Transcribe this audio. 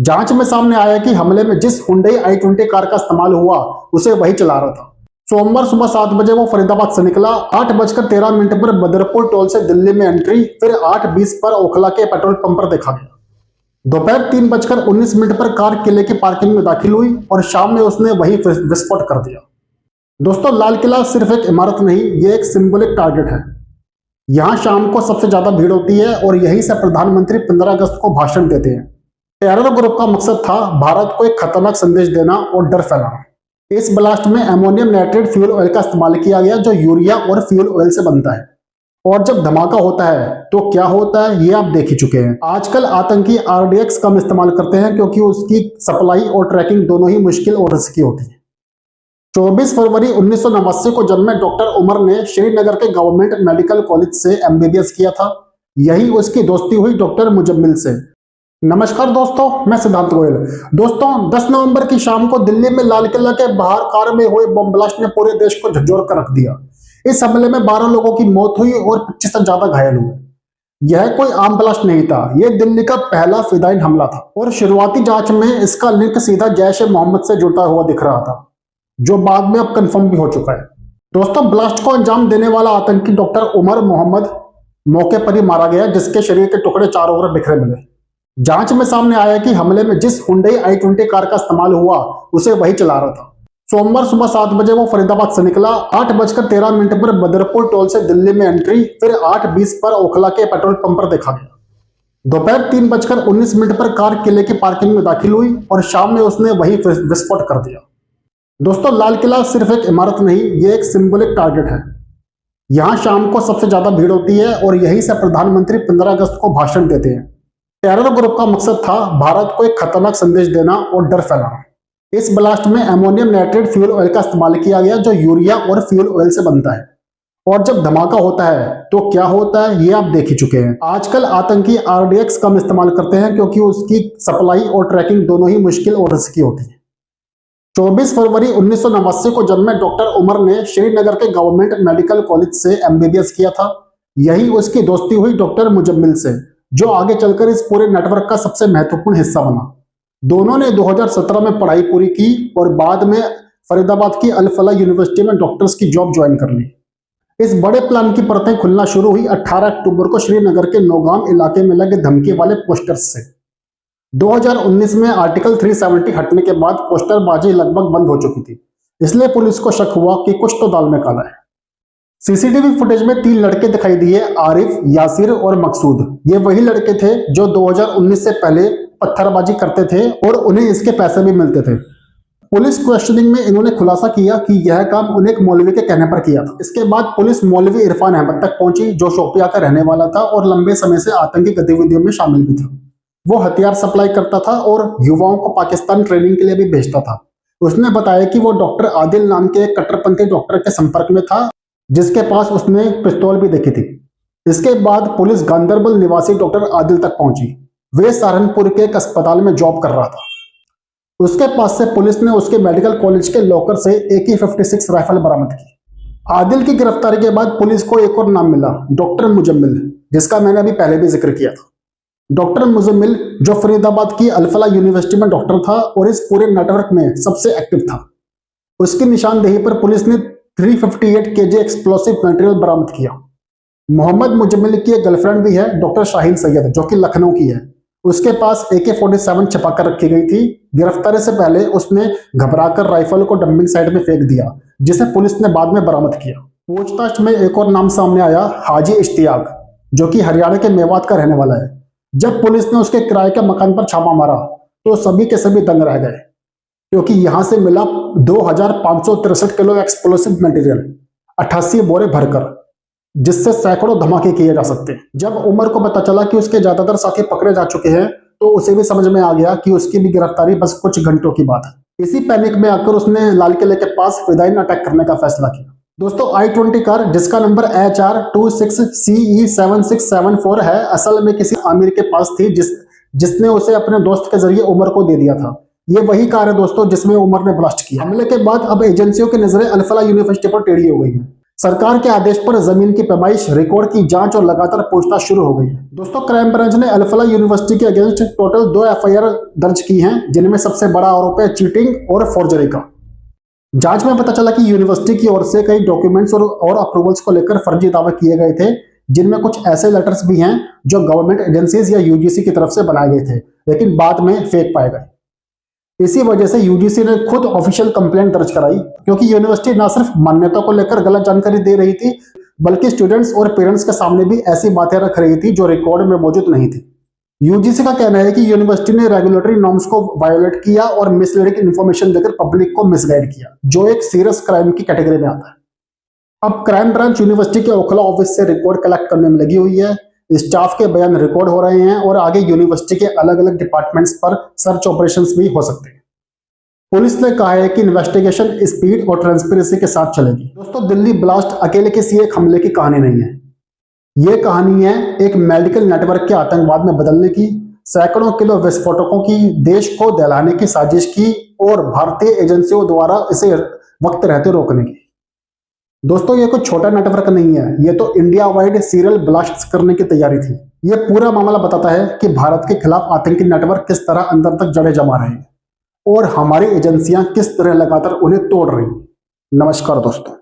जांच में सामने आया कि हमले में जिस हुंडई i20 कार का इस्तेमाल हुआ उसे वही चला रहा था। सोमवार सुबह 7 बजे वो फरीदाबाद से निकला। 8:13 पर बदरपुर टोल से दिल्ली में एंट्री, फिर 8:20 पर ओखला के पेट्रोल पंप पर देखा गया। दोपहर 3:19 पर कार किले की पार्किंग में दाखिल हुई और शाम में उसने वही विस्फोट कर दिया। दोस्तों, लाल किला सिर्फ एक इमारत नहीं, ये एक सिंबॉलिक टारगेट है। यहाँ शाम को सबसे ज्यादा भीड़ होती है और यहीं से प्रधानमंत्री 15 अगस्त को भाषण देते हैं। टेरर ग्रुप का मकसद था भारत को एक खतरनाक संदेश देना और डर फैलाना। इस ब्लास्ट में अमोनियम नाइट्रेट फ्यूल ऑयल का इस्तेमाल किया गया, जो यूरिया और फ्यूल ऑयल से बनता है। और जब धमाका होता है तो क्या होता है ये आप देख ही चुके हैं। आजकल आतंकी आरडीएक्स कम इस्तेमाल करते हैं क्योंकि उसकी सप्लाई और ट्रैकिंग दोनों ही मुश्किल और रिस्की होती है। 24 फरवरी 1989 को जन्मे डॉक्टर उमर ने श्रीनगर के गवर्नमेंट मेडिकल कॉलेज से एमबीबीएस किया था। यही उसकी दोस्ती हुई डॉक्टर मुजम्मिल से। नमस्कार दोस्तों, मैं सिद्धांत गोयल। दोस्तों, 10 नवंबर की शाम को दिल्ली में लाल किला के बाहर कार में हुए बम ब्लास्ट ने पूरे देश को झकझोर कर रख दिया। इस हमले में 12 लोगों की मौत हुई और 25 से ज्यादा घायल हुए। यह कोई आम ब्लास्ट नहीं था, यह दिल्ली का पहला फिदायीन हमला था और शुरुआती जांच में इसका लिंक सीधा जैश ए मोहम्मद से जुड़ा हुआ दिख रहा था, जो बाद में अब कंफर्म भी हो चुका है। दोस्तों, ब्लास्ट को अंजाम देने वाला आतंकी डॉक्टर उमर मोहम्मद मौके पर ही मारा गया, जिसके शरीर के टुकड़े चारों ओर बिखरे मिले। जांच में सामने आया कि हमले में जिस हुंडई i20 कार का इस्तेमाल हुआ उसे वही चला रहा था। सोमवार सुबह 7 बजे वो फरीदाबाद से निकला। 8:13 पर बदरपुर टोल से दिल्ली में एंट्री, फिर 8:20 पर ओखला के पेट्रोल पंप पर देखा गया। दोपहर 3:19 पर कार किले की पार्किंग में दाखिल हुई और शाम में उसने वही विस्फोट कर दिया। दोस्तों, लाल किला सिर्फ एक इमारत नहीं, ये एक सिंबॉलिक टारगेट है। यहाँ शाम को सबसे ज्यादा भीड़ होती है और यहीं से प्रधानमंत्री 15 अगस्त को भाषण देते हैं। टेरर ग्रुप का मकसद था भारत को एक खतरनाक संदेश देना और डर फैलाना। इस ब्लास्ट में अमोनियम नाइट्रेट फ्यूल ऑयल का इस्तेमाल किया गया, जो यूरिया और फ्यूल ऑयल से बनता है। और जब धमाका होता है तो क्या होता है ये आप देख ही चुके हैं। आजकल आतंकी आरडीएक्स कम इस्तेमाल करते हैं क्योंकि उसकी सप्लाई और ट्रैकिंग दोनों ही मुश्किल और रिस्की होती है। 24 फरवरी 1989 को जन्मे डॉक्टर उमर ने श्रीनगर के गवर्नमेंट मेडिकल कॉलेज से एमबीबीएस किया था। यही उसकी दोस्ती हुई डॉक्टर मुजम्मिल से, जो आगे चलकर इस पूरे नेटवर्क का सबसे महत्वपूर्ण हिस्सा बना। दोनों ने 2017 में पढ़ाई पूरी की और बाद में फरीदाबाद की अल फलाह यूनिवर्सिटी में डॉक्टर्स की जॉब ज्वाइन कर ली। इस बड़े प्लान की परतें खुलना शुरू हुई 18 अक्टूबर को श्रीनगर के नौगाम इलाके में लगे धमकी वाले पोस्टर्स से। 2019 में आर्टिकल 370 हटने के बाद पोस्टरबाजी लगभग बंद हो चुकी थी, इसलिए पुलिस को शक हुआ कि कुछ तो दाल में काला है। सीसीटीवी फुटेज में 3 लड़के दिखाई दिए, आरिफ, यासिर और मकसूद। ये वही लड़के थे जो 2019 से पहले पत्थरबाजी करते थे और उन्हें इसके पैसे भी मिलते थे। पुलिस क्वेश्चनिंग में इन्होंने खुलासा किया कि यह काम उन्हें एक मौलवी के कहने पर किया था। इसके बाद पुलिस मौलवी इरफान अहमद तक पहुंची, जो शोपिया का रहने वाला था और लंबे समय से आतंकी गतिविधियों में शामिल भी था। वो हथियार सप्लाई करता था और युवाओं को पाकिस्तान ट्रेनिंग के लिए भी भेजता था। उसने बताया कि वो डॉक्टर आदिल नाम के एक कट्टरपंथी डॉक्टर के संपर्क में था, जिसके पास उसने पिस्तौल भी देखी थी। इसके बाद पुलिस गांधरबल निवासी डॉक्टर आदिल तक पहुंची। वे सहारनपुर के एक अस्पताल में जॉब कर रहा था। उसके पास से पुलिस ने उसके मेडिकल कॉलेज के लॉकर से AK-56 राइफल बरामद की। आदिल की गिरफ्तारी के बाद पुलिस को एक और नाम मिला, डॉक्टर मुजम्मिल, जिसका मैंने अभी पहले भी जिक्र किया था। डॉक्टर मुजम्मिल, जो फरीदाबाद की अल फलाह यूनिवर्सिटी में डॉक्टर था और इस पूरे नेटवर्क में सबसे एक्टिव था। उसकी निशानदेही पर पुलिस ने 358 kg एक्सप्लोसिव मटेरियल बरामद किया। मोहम्मद मुजम्मिल की एक गर्लफ्रेंड भी है, डॉक्टर शाहीन सैयद, जो कि लखनऊ की है। उसके पास AK-47 छिपाकर रखी गई थी। गिरफ्तारी से पहले उसने घबराकर राइफल को डंपिंग साइट में फेंक दिया, जिसे पुलिस ने बाद में बरामद किया। पूछताछ में एक और नाम सामने आया, हाजी इश्तियाक, जो कि हरियाणा के मेवात का रहने वाला है। जब पुलिस ने उसके किराए के मकान पर छापा मारा तो सभी के सभी दंग रह गए, क्योंकि यहां से मिला 2563 किलो एक्सप्लोसिव मटेरियल, 88 बोरे भरकर, जिससे सैकड़ों धमाके किए जा सकते हैं। जब उमर को पता चला कि उसके ज्यादातर साथी पकड़े जा चुके हैं तो उसे भी समझ में आ गया कि उसकी भी गिरफ्तारी बस कुछ घंटों की बात है। इसी पैनिक में आकर उसने लाल किले के पास फिदायीन अटैक करने का फैसला किया। दोस्तों, i20 कार, जिसका नंबर HR26CE7674 है, असल में किसी आमिर के पास थी, जिसने उसे अपने दोस्त के जरिए उमर को दे दिया था। ये वही कार है दोस्तों जिसमें उमर ने ब्लास्ट किया। हमले के बाद अब एजेंसियों की नजरें अल फलाह यूनिवर्सिटी पर टेढ़ी हो गई हैं। सरकार के आदेश पर जमीन की पैमाइश, रिकॉर्ड की जांच और लगातार पूछताछ शुरू हो गई है। दोस्तों, क्राइम ब्रांच ने अल-फलाह यूनिवर्सिटी के अगेंस्ट टोटल 2 एफआईआर दर्ज की हैं, जिनमें सबसे बड़ा आरोप है चीटिंग और फोर्जरी का। जांच में पता चला कि यूनिवर्सिटी की ओर से कई डॉक्यूमेंट्स और अप्रूवल्स को लेकर फर्जी दावे किए गए थे, जिनमें कुछ ऐसे लेटर्स भी हैं जो गवर्नमेंट एजेंसीज या यूजीसी की तरफ से बनाए गए थे, लेकिन बाद में फेक पाए गए। इसी वजह से यूजीसी ने खुद ऑफिशियल कंप्लेंट दर्ज कराई, क्योंकि यूनिवर्सिटी न सिर्फ मान्यता को लेकर गलत जानकारी दे रही थी, बल्कि स्टूडेंट्स और पेरेंट्स के सामने भी ऐसी बातें रख रही थी जो रिकॉर्ड में मौजूद नहीं थी। यूजीसी का कहना है कि यूनिवर्सिटी ने रेगुलेटरी नॉर्म्स को वायोलेट किया और मिसलीडिंग इन्फॉर्मेशन देकर पब्लिक को मिसगाइड किया, जो एक सीरियस क्राइम की कैटेगरी में आता है। अब क्राइम ब्रांच यूनिवर्सिटी के ओखला ऑफिस से रिकॉर्ड कलेक्ट करने में लगी हुई है। स्टाफ के बयान रिकॉर्ड हो रहे हैं और आगे यूनिवर्सिटी के अलग अलग डिपार्टमेंट्स पर सर्च ऑपरेशंस भी हो सकते हैं। पुलिस ने कहा है कि इन्वेस्टिगेशन स्पीड और ट्रांसपेरेंसी के साथ चलेगी। दोस्तों, दिल्ली ब्लास्ट अकेले किसी एक हमले की कहानी नहीं है। यह कहानी है एक मेडिकल नेटवर्क के आतंकवाद में बदलने की, सैकड़ों किलो विस्फोटकों की देश को दहलाने की साजिश की और भारतीय एजेंसियों द्वारा इसे वक्त रहते रोकने की। दोस्तों, ये कोई छोटा नेटवर्क नहीं है, ये तो इंडिया वाइड सीरियल ब्लास्ट करने की तैयारी थी। ये पूरा मामला बताता है कि भारत के खिलाफ आतंकी नेटवर्क किस तरह अंदर तक जड़ें जमा रहे हैं और हमारी एजेंसियां किस तरह लगातार उन्हें तोड़ रही हैं। नमस्कार दोस्तों।